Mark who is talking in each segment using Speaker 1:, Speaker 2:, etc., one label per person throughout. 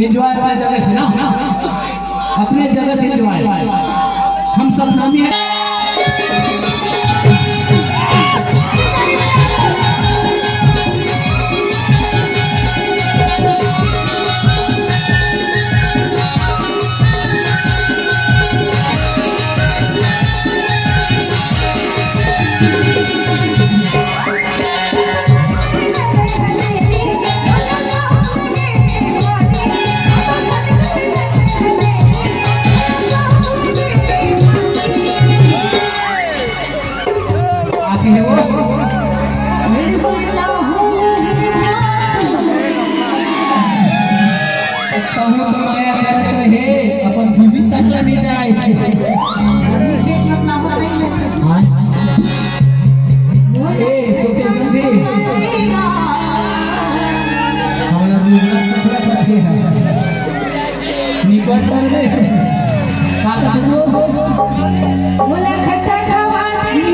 Speaker 1: enjoy अपने जगह से ना अपने जगह से एंजॉय हम सब नामी है अपन बीबी तक नहीं जाए सोचे समझे हमारा दूसरा सफर अच्छे है निकट कर ले काका जो बोले खट्टा खवानी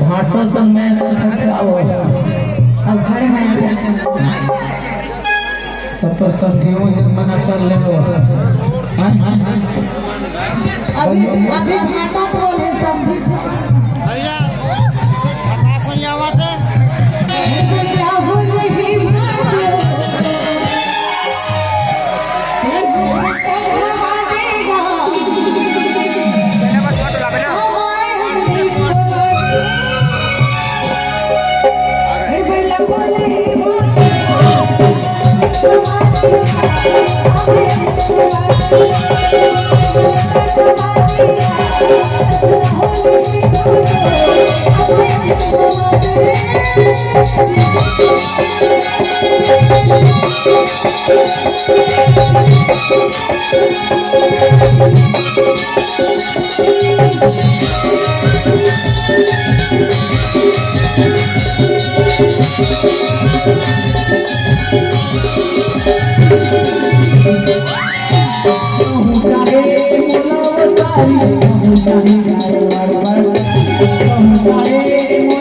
Speaker 1: भाटो संग में अब घर में तो सब्जियों मना कर ले
Speaker 2: अभी भाटा बोल है सब्जी से
Speaker 3: भैया इसे खटास नहीं आवाज है
Speaker 2: क्या बोल रही
Speaker 1: चाहे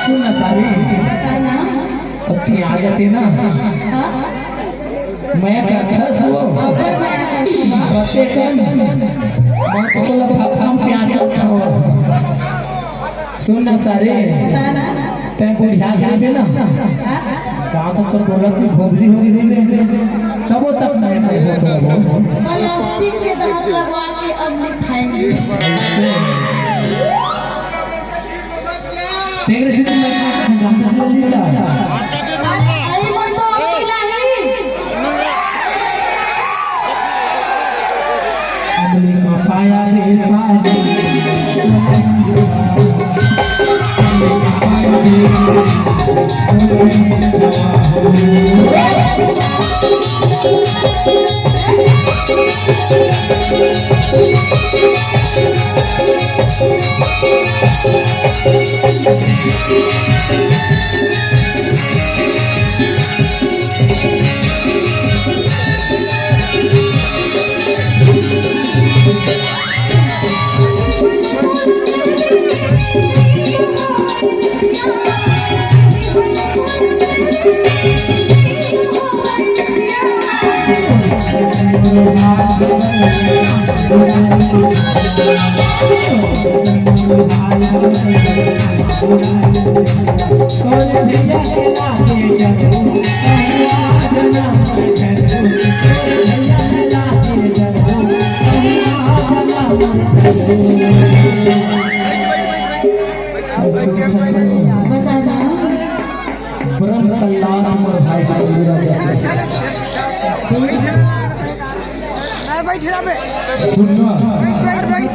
Speaker 1: सुन सारी
Speaker 2: बताना
Speaker 1: पत्नी आ जाती ना
Speaker 2: हाँ
Speaker 1: मैं क्या था सब
Speaker 2: अबर मैं
Speaker 1: बच्चे कौन मैं तो लफाफाम पे आ जाता हूँ सुन ना सारे
Speaker 2: बताना
Speaker 1: तै बुढ़िया जाबे ना कहाँ तक तो बोला कि खोबरी हो गई तब तक नहीं होता
Speaker 2: प्लास्टिक के दांत लगवा के अब नहीं खाएंगे
Speaker 1: तेरे से मैं जानता हूँ नहीं जा
Speaker 2: अरे मन तो अकेला ही
Speaker 1: अगली का पाया रे सारी
Speaker 2: बताना
Speaker 1: ब्रह्म कल्याण और भाई भाई मेरा
Speaker 3: बैठ रहा बे
Speaker 1: सुनना
Speaker 3: बैठ बैठ बैठ